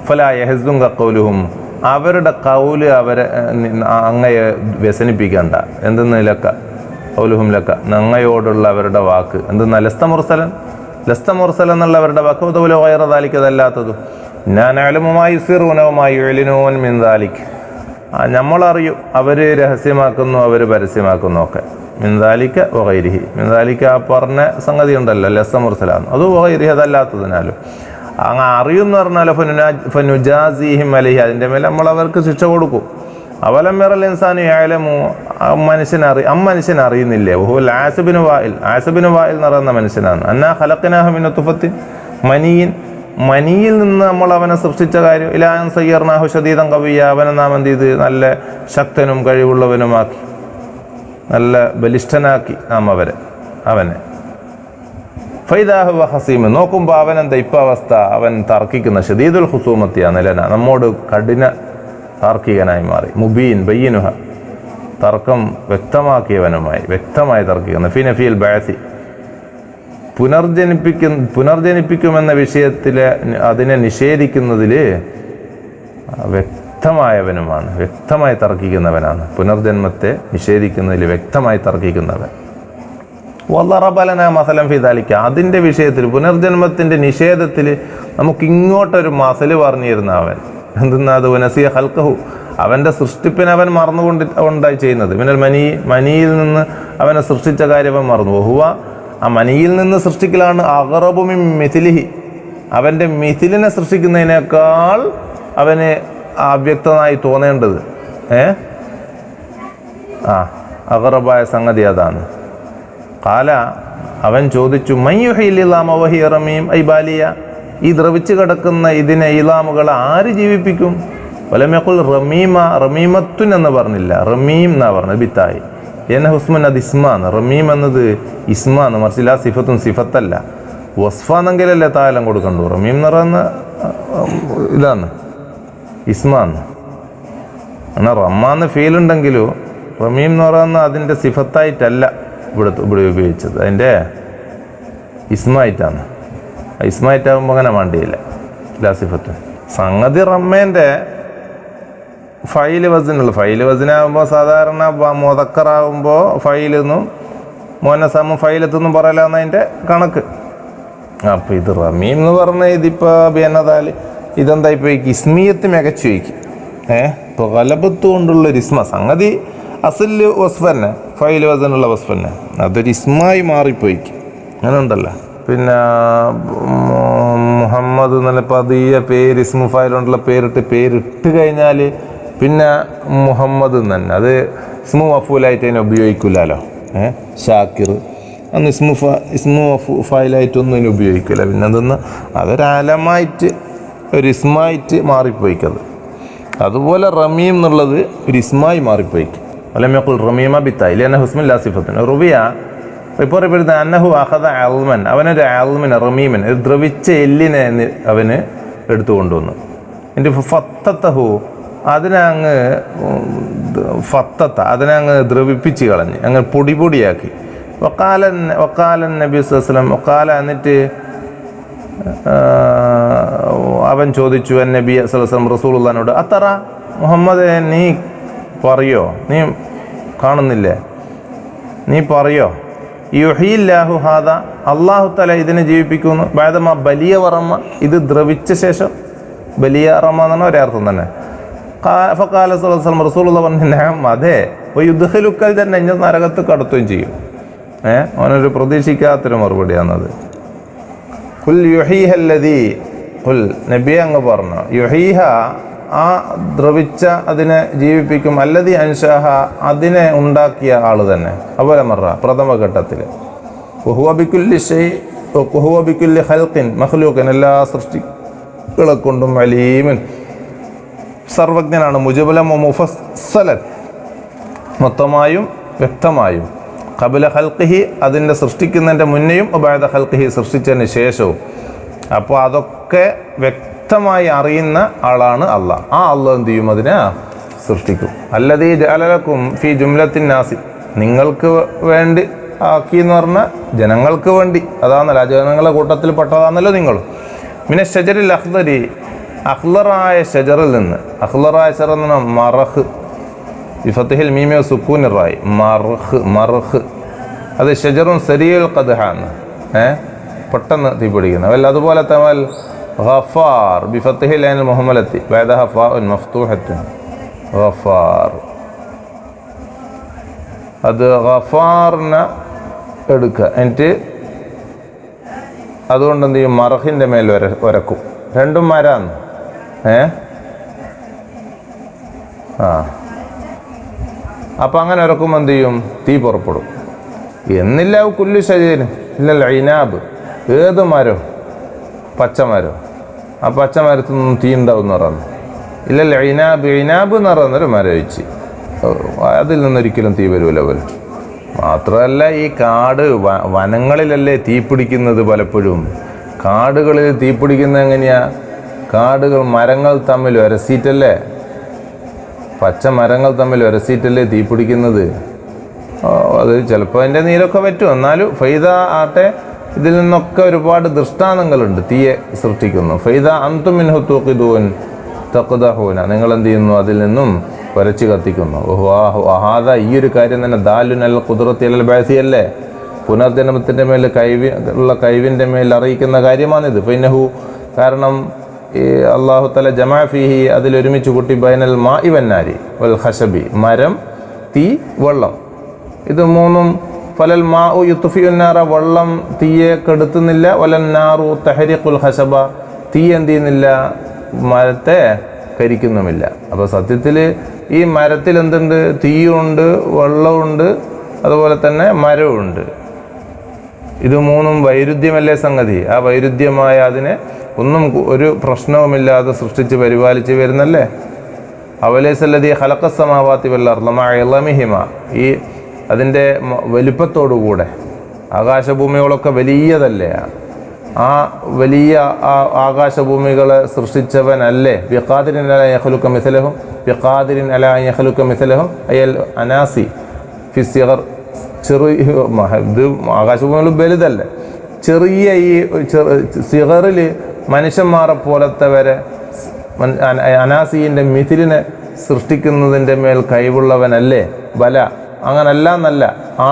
ഫലാ യഹ്സുൻക ഖൗലുഹും, അവരുടെ കൗല് അവരെ അങ്ങയെ വ്യസനിപ്പിക്കണ്ട. എന്തെന്ന് ലക്ക ഖൗലുഹും ലക്ക, അങ്ങയോടുള്ള അവരുടെ വാക്ക് എന്തെന്നാ ലസ്ത മുർസലൻ എന്നുള്ള അവരുടെ വാക്ക്. അതുപോലെ ഗൈറ ദാലിക, അതല്ലാത്തതും. ഞാൻ അലമുമായി യുസിറൂനവുമായി യുലിനൂൻ മിൻ ദാലിക്, നമ്മളറിയും അവർ രഹസ്യമാക്കുന്നു, അവർ പരസ്യമാക്കുന്നു ഒക്കെ. മിൻദാലിക്ക വഗൈരിഹി, മിൻദാലിക്ക ആ പറഞ്ഞ സംഗതി ഉണ്ടല്ലോ ലസ്ത മുർസലാണ്, അത് വഗൈരിഹി, അതല്ലാത്തതിനാലും. അങ്ങ് അറിയും എന്ന് പറഞ്ഞാൽ ഫനുജാസിഹിം അലൈഹി, അതിൻ്റെ മേലെ നമ്മൾ അവർക്ക് ശിക്ഷ കൊടുക്കും. അവലം മിറൽ ഇൻസാനു യഅലമു, മനുഷ്യൻ അറിയുന്നില്ലേ. വഹുവൽ ആസിബിനു വായിൽ എന്ന് പറയുന്ന മനുഷ്യനാണ്. അന്നാ ഖലഖനാഹു മിൻ നുത്ഫത്തിൻ മനിയിൻ, മനിയിൽ നിന്ന് നമ്മൾ അവനെ സൃഷ്ടിച്ച കാര്യം. ഇലാൻ സയ്യർനാഹു ശദീദൻ ഖവിയ്യ, അവനെ നാം എന്ത് ചെയ്ത് നല്ല ശക്തനും കഴിവുള്ളവനുമാക്കി, നല്ല ബലിഷ്ഠനാക്കി നാം അവനെ. ഫൈദാഹു ഹസീം, നോക്കുമ്പോൾ അവനെന്താ ഇപ്പം അവസ്ഥ, അവൻ തർക്കിക്കുന്ന ഷദീദുൽ ഖുസൂമത്തിയാണ് ലന, നമ്മോട് കഠിന താർക്കികനായി മാറി. മുബീൻ ബയ്യിനുഹ, തർക്കം വ്യക്തമായി തർക്കിക്കുന്ന. ഫി നഫീൽ ബഅസി, പുനർജനിപ്പിക്കുമെന്ന വിഷയത്തിൽ അതിനെ നിഷേധിക്കുന്നതിൽ വ്യക്തമായി തർക്കിക്കുന്നവനാണ്. പുനർജന്മത്തെ നിഷേധിക്കുന്നതിൽ വ്യക്തമായി തർക്കിക്കുന്നവൻ. വല്ലറബലന മസലം ഫി ദാലിക, അതിൻ്റെ വിഷയത്തിൽ പുനർജന്മത്തിൻ്റെ നിഷേധത്തിൽ നമുക്കിങ്ങോട്ടൊരു മസല് പറഞ്ഞിരുന്ന അവൻ എന്തെന്നാ, അത് വനസിയ ഖൽഖഹു, അവൻ്റെ സൃഷ്ടിപ്പിനെ അവൻ മറന്നുകൊണ്ടായി ചെയ്യുന്നത്. മിനൽ മനിയിൽ നിന്ന് അവനെ സൃഷ്ടിച്ച കാര്യം അവൻ മറന്നു. വഹുവ, ആ മനിയിൽ നിന്ന് സൃഷ്ടിക്കലാണ് അഖറബു മിൻ മിഥ്ലിഹി, അവൻ്റെ മിഥിലിനെ സൃഷ്ടിക്കുന്നതിനേക്കാൾ അവന് അവ്യക്തമായി തോന്നേണ്ടത്. അഖറബായ സംഗതി അതാണ്. ഖാല, അവൻ ചോദിച്ചു, മയ്യുഹിൽ ഇലാമ വഹിയ റമീം ഐ ബാലിയ, ഈ ദ്രവിച്ച് കിടക്കുന്ന ഇതിനെ ഇലാമുകളെ ആര് ജീവിപ്പിക്കും? വലമയഖുൽ റമീമത്തുൻ എന്ന് പറഞ്ഞില്ല, റമീം എന്നാ പറഞ്ഞത് ബിത്തായി. എന്ന ഹുസ്മൻ, അത് ഇസ്മാണ്. റമീം എന്നത് ഇസ്മാണ്, മറിച്ചില്ല സിഫത്തും സിഫത്തല്ല. വസ്ഫാന്നെങ്കിലല്ലേ താലം കൊടുക്കണ്ടു. റമീം എന്ന് പറയുന്ന ഇതാണ്, ഇസ്മാണ്. എന്നാൽ റമ്മാന്ന് ഫീലുണ്ടെങ്കിലും റമീം എന്ന് പറയുന്ന അതിൻ്റെ സിഫത്തായിട്ടല്ല ഇവിടെ ഉപയോഗിച്ചത്, അതിൻ്റെ ഇസ്മായിട്ടാണ്. ഇസ്മായിട്ടാകുമ്പോൾ അങ്ങനെ വേണ്ടിയില്ല ലാസിഫത്ത്. സംഗതി റമ്മേൻ്റെ ഫൈല് വസനുള്ള ഫൈല് വസനാകുമ്പോൾ സാധാരണ മുതക്കറാകുമ്പോൾ ഫൈലെന്നും മോനസാമും ഫൈലത്തൊന്നും പറയലാന്ന് അതിൻ്റെ കണക്ക്. അപ്പം ഇത് റമീം എന്ന് പറഞ്ഞ ഇതിപ്പോൾ ബിയന്നതാൽ ഇതെന്തായി പോയിക്ക് ഇസ്മിയത്ത് മികച്ചു പോയിക്ക്. ഇപ്പോൾ ഗലബത്ത് കൊണ്ടുള്ളൊരു ഇസ്മ സംഗതി അസല് വസ്ഫന്നെ ഫൈല് വസനുള്ള വസ്ഫന്നെ അതൊരു ഇസ്മായി മാറിപ്പോയിക്ക്. അങ്ങനെ ഉണ്ടല്ലോ. പിന്നെ മുഹമ്മദ് എന്നുള്ള പതിയ പേര് ഇസ്മു ഫൈലുകൊണ്ടുള്ള പേരിട്ട് കഴിഞ്ഞാൽ പിന്നെ മുഹമ്മദ് തന്നെ അത് ഇസ്മു മഫൂലായിട്ട് അതിനെ ഉപയോഗിക്കില്ലല്ലോ. ഷാക്കിർ അന്ന് ഇസ്മു ഫൈലായിട്ടൊന്നും അതിനെ ഉപയോഗിക്കില്ല. പിന്നെ അതൊന്ന് അതൊരാലമായിട്ട് ഒരു ഇസ്മായിട്ട് മാറിപ്പോയിക്കത്. അതുപോലെ റമീം എന്നുള്ളത് ഒരു ഇസ്മായി മാറിപ്പോയിക്കും. അല്ലമേക്കുൽ റമീമ ബിത്തായി ഇല്ല ഹുസ്മിൻ ലാസിഫത്തിന് റുബിയ ഇപ്പോൾ പറയപ്പെടുന്ന അന്നഹു അഹദ ആൽമൻ അവനൊരു ആൽമിൻ റമീമൻ ഒരു ദ്രവിച്ച എല്ലിനെ അവന് എടുത്തു കൊണ്ടുവന്നു. എൻ്റെ ഫത്തത്തഹു അതിനങ്ങ് ദ്രവിപ്പിച്ച് കളഞ്ഞ് അങ്ങ് പൊടിയാക്കി. വക്കാലൻ നബി വസ്ലം വക്കാല എന്നിട്ട് അവൻ ചോദിച്ചു നബി വസ്ലം റസൂലുള്ളാഹിനോട് അത്തറ മുഹമ്മദ് നീ പറയോ, നീ കാണുന്നില്ലേ, നീ പറയോ യുഹീല്ലാഹു ഹാദ അള്ളാഹു തല ഇതിനെ ജീവിപ്പിക്കുന്നു ബഅദമാ ബലിയ വറമ്മ ഇത് ദ്രവിച്ച ശേഷം ബലിയ റമ്മ എന്നാണ് ഒരർത്ഥം തന്നെ. ഫഖാല സല്ലല്ലാഹു അലൈഹി വസല്ലം റസൂലുള്ളാഹി പറഞ്ഞു അതെ യുദ്ഖിലുക്കൽ തന്നെ ഇന്ന നരകത്ത് കടത്തുകയും ചെയ്യും. അവനൊരു പ്രതീക്ഷിക്കാത്തൊരു മറുപടിയാണത്. ഖുൽ യുഹീഹല്ലദീ ഖുൽ നബിയെ അങ്ങ് പറഞ്ഞു യുഹീഹ ആ ദ്രവിച്ച അതിനെ ജീവിപ്പിക്കും അല്ലദീ അൻഷാഹ അതിനെ ഉണ്ടാക്കിയ ആൾ തന്നെ അവല മറ പ്രഥമ ഘട്ടത്തിൽ വഹുവ ബികുല്ലി ഖൽഖിൻ മഖ്ലൂഖൻ എല്ലാ സൃഷ്ടികളെ കൊണ്ടും അലീമൻ സർവജ്ഞനാണ്. മുജബലൻ മുഫസ്സലൻ മൊത്തമായും വ്യക്തമായും ഖബല ഖൽഖിഹി അതിൻ്റെ സൃഷ്ടിക്കുന്നതിൻ്റെ മുന്നെയും ബഅദ ഖൽഖിഹി സൃഷ്ടിച്ചതിന് ശേഷവും. അപ്പോൾ അതൊക്കെ വ്യക്തമായി അറിയുന്ന ആളാണ് അള്ളാഹ്. ആ അള്ളാഹ് എന്ത് ചെയ്യും അതിനെ സൃഷ്ടിക്കും. അല്ലദീ ജഅലലക്കും ഫീ ജുംലത്തിൻ നാസി നിങ്ങൾക്ക് വേണ്ടി ആക്കി എന്ന് പറഞ്ഞാൽ ജനങ്ങൾക്ക് വേണ്ടി അതാണല്ലോ ആ ജനങ്ങളുടെ കൂട്ടത്തിൽ പെട്ടതാണല്ലോ നിങ്ങൾ. പിന്നെ ഷജറിൽ അഖ്ദരി അഖ്ലറായ ഷജറിൽ നിന്ന് അഖ്ലറായ ഷജർ എന്ന് പറഞ്ഞാൽ മറഹ് ബിഫത്ഹിൽ മീമി സുക്കൂനി റായി മർഹ് അത് ഷജറുൻ സരിയുൽ ഖദ്ഹാന്ന് പെട്ടെന്ന് തീപിടിക്കുന്ന വല്ല. അതുപോലെ തമൽ ഗഫാർ ബിഫത്ഹിൽ ലൈൻ മുഹമ്മലത്തി ബഅദഹ ഫാഉൻ മഫ്തൂഹത്തുൻ ഗഫാർ അത് ഗഫാറിനെ എടുക്കുക എന്നിട്ട് അതുകൊണ്ട് എന്ത് ചെയ്യും മർഹിൻ്റെ മേൽ വരക്കും. രണ്ടും മരാന്ന് അപ്പം അങ്ങനെ ഇറക്കുമ്പോൾ എന്ത് ചെയ്യും തീ പുറപ്പെടും. എന്നില്ല കുല്ലു ശരീരം ഇല്ലല്ല ഇനാബ് ഏത് മരം പച്ചമരം ആ പച്ചമരത്തിൽ നിന്നും തീ ഉണ്ടാവും എന്ന് പറഞ്ഞു. ഇല്ലല്ല ഇനാബ് എന്ന് പറയുന്നൊരു മരം വെച്ച് അതിൽ നിന്നൊരിക്കലും തീ വരൂല പോലും. മാത്രമല്ല ഈ കാട് വനങ്ങളിലല്ലേ തീ പിടിക്കുന്നത് പലപ്പോഴും. കാടുകളിൽ തീ പിടിക്കുന്നത് എങ്ങനെയാ? കാടുകൾ മരങ്ങൾ തമ്മിൽ ഉരസിയിട്ടല്ലേ പച്ച മരങ്ങൾ തമ്മിൽ ഉരസിയിട്ടല്ലേ തീ പിടിക്കുന്നത്. അത് ചിലപ്പോൾ അതിൻ്റെ നീരൊക്കെ പറ്റും. എന്നാലും ഫൈദ ആട്ടെ ഇതിൽ നിന്നൊക്കെ ഒരുപാട് ദൃഷ്ടാന്തങ്ങളുണ്ട് തീയെ സൃഷ്ടിക്കുന്നു. ഫൈദ അന്തും മിൻഹു തൂഖിദൂൻ തഖ്ദഹൂന നിങ്ങൾ എന്ത് ചെയ്യുന്നു അതിൽ നിന്നും വരച്ച് കത്തിക്കുന്നു. വഹാദ ഈ ഒരു കാര്യം തന്നെ ദാലുൻ അൽ ഖുദ്റത്തി അൽ ബഅസിയല്ലേ പുനർജന്മത്തിൻ്റെ മേൽ കഴിവിൻ്റെ മേൽ അറിയിക്കുന്ന കാര്യമാണിത്. ഫൈനഹു കാരണം ഈ അള്ളാഹു തആല ജമാ ഫീഹി അതിലൊരുമിച്ച് കൂട്ടി ബൈനൽ മാഇ വന്നാരി വൽ ഖശബി മരം തീ വെള്ളം ഇത് മൂന്നും ഫലൽ മാഉ യുത്ഫിയുന്നാറ വെള്ളം തീയെ കെടുത്തുന്നില്ല വലൻ നാറു തഹരിഖുൽ ഖശബ തീ എന്ത് ചെയ്യുന്നില്ല മരത്തെ കരിക്കുന്നുമില്ല. അപ്പോൾ സത്യത്തിൽ ഈ മരത്തിൽ എന്തുണ്ട് തീയുണ്ട് വെള്ളമുണ്ട് അതുപോലെ തന്നെ മരവുമുണ്ട്. ഇത് മൂന്നും വൈരുദ്ധ്യമല്ലേ സംഗതി. ആ വൈരുദ്ധ്യമായ അതിനെ ഒന്നും ഒരു പ്രശ്നവുമില്ലാതെ സൃഷ്ടിച്ച് പരിപാലിച്ച് വരുന്നല്ലേ. അവലേസല്ലദീ ഖലഖസ് സമാവാതി വൽ അർള മഅ ഇളമിഹിമ ഈ അതിൻ്റെ വലിപ്പത്തോടുകൂടെ ആകാശഭൂമികളൊക്കെ വലിയതല്ലേ. ആ വലിയ ആകാശഭൂമികളെ സൃഷ്ടിച്ചവനല്ലേ ബിഖാദിരിൻ അലാ യഖ്ലുക മിസ്ലഹും ബിഖാദിരിൻ അലാ യഖ്ലുക മിസ്ലഹും അയൽ അനാസി ഫി സിഗർ ചെറിയ ഇത് ആകാശഭൂമികൾ വലുതല്ലേ. ചെറിയ ഈ സിഗറിൽ മനുഷ്യന്മാരെ പോലത്തെ വരെ അനാസിൻ്റെ മിഥിലിനെ സൃഷ്ടിക്കുന്നതിൻ്റെ മേൽ കഴിവുള്ളവനല്ലേ? ബല, അങ്ങനല്ല എന്നല്ല,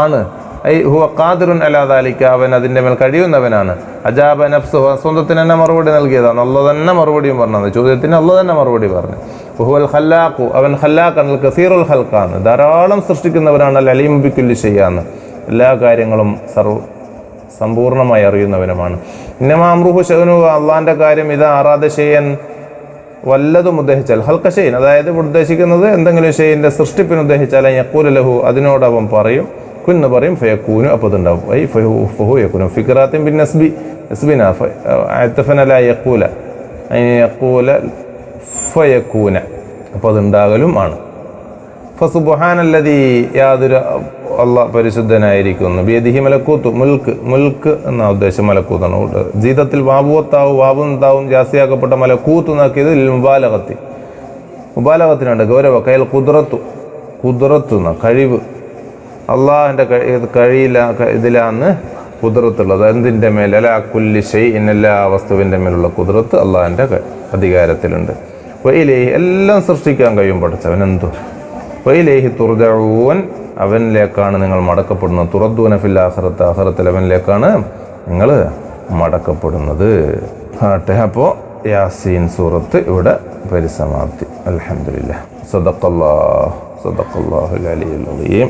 ആണ്. ഐ ഹുവ ഖാദിറുൻ അലാ ദാലിക, അവൻ അതിൻ്റെ മേൽ കഴിയുന്നവനാണ്. അജാബ നഫ്സുഹു, സ്വന്തത്തിന് തന്നെ മറുപടി നൽകിയതാണ്. അല്ലാഹു തന്നെ മറുപടിയും പറഞ്ഞത്, ചോദ്യത്തിന് അല്ലാഹു തന്നെ മറുപടി പറഞ്ഞു. ഹുവൽ ഖല്ലാഖു, അവൻ ഖല്ലാഖാണ്, കസീറുൽ ഖൽഖാണ്, ധാരാളം സൃഷ്ടിക്കുന്നവനാണ്. അൽ അലീമു ബിക്കുല്ലി ഷൈഅാണ്, എല്ലാ കാര്യങ്ങളും സമ്പൂർണ്ണമായി അറിയുന്നവനുമാണ്. ഇന്നമാ അംറുഹു ശഅ്നുഹു, അള്ളാഹിൻ്റെ കാര്യം ഇദാ അറാദ ഷൈഅൻ, വല്ലതും ഉദ്ദേശിച്ചാൽ, ഹൽക്ക ഷൈൻ, അതായത് ഉദ്ദേശിക്കുന്നത് എന്തെങ്കിലും ഷൈൻ്റെ സൃഷ്ടിപ്പിന് ഉദ്ദേശിച്ചാൽ, യഖൂലു ലഹു, അതിനോട് അവൻ പറയും, കുന്ന് പറയും, ഫയക്കൂനു, അപ്പോൾ അതുണ്ടാവും. ഐ ഫഹു യകൂനു ഫിക്റാത്തിൻ ബിൻ നസ്ബി, നസ്ബിന അത്തഫന ലാ യഖൂല, യഖൂല ഫയക്കൂന, അപ്പോൾ അതുണ്ടാകലും ആണ്. ഫസുബ്ഹാനല്ലദീ, യാതൊരു അള്ളാഹ് പരിശുദ്ധനായിരിക്കുന്നു. ബിയദിഹി മലക്കൂത്ത്, മുൽക്ക് എന്ന ഉദ്ദേശം മലക്കൂത്താണ്. ജീതത്തിൽ വാബുവത്താവും, വാബുന്താവും ജാസിയാക്കപ്പെട്ട മലക്കൂത്ത് എന്നാക്കിയത് മുബാലകത്തിനുണ്ട് ഗൗരവ. കയ്യിൽ കുദ്റത്ത് എന്ന കഴിവ്, അള്ളാഹിൻ്റെ കഴിയില്ല, ഇതിലാന്ന് കുദ്റത്തുള്ളത്. എന്തിൻ്റെ മേൽ? അലാ കുല്ലി ഷൈഇൻ, എല്ലാ വസ്തുവിൻ്റെ മേലുള്ള കുദ്റത്ത് അള്ളാഹിൻ്റെ അധികാരത്തിലുണ്ട്. വഇലൈഹി, എല്ലാം സൃഷ്ടിക്കാൻ കഴിയും പഠിച്ചവൻ. എന്തോ വഇലൈഹി തുർജഊൻ, അവനിലേക്കാണ് നിങ്ങൾ മടക്കപ്പെടുന്നത്. തുറദ്ദൂന ഫിൽ ആഖിറത്ത്, ആഖിറത്തിൽ അവനിലേക്കാണ് നിങ്ങൾ മടക്കപ്പെടുന്നത്. ആട്ടെ, അപ്പോൾ യാസീൻ സൂറത്ത് ഇവിടെ പരിസമാപ്തി. അൽഹംദുലില്ലാഹ്. സദഖല്ലാഹുൽ അലിയ്യുൽ അലീം.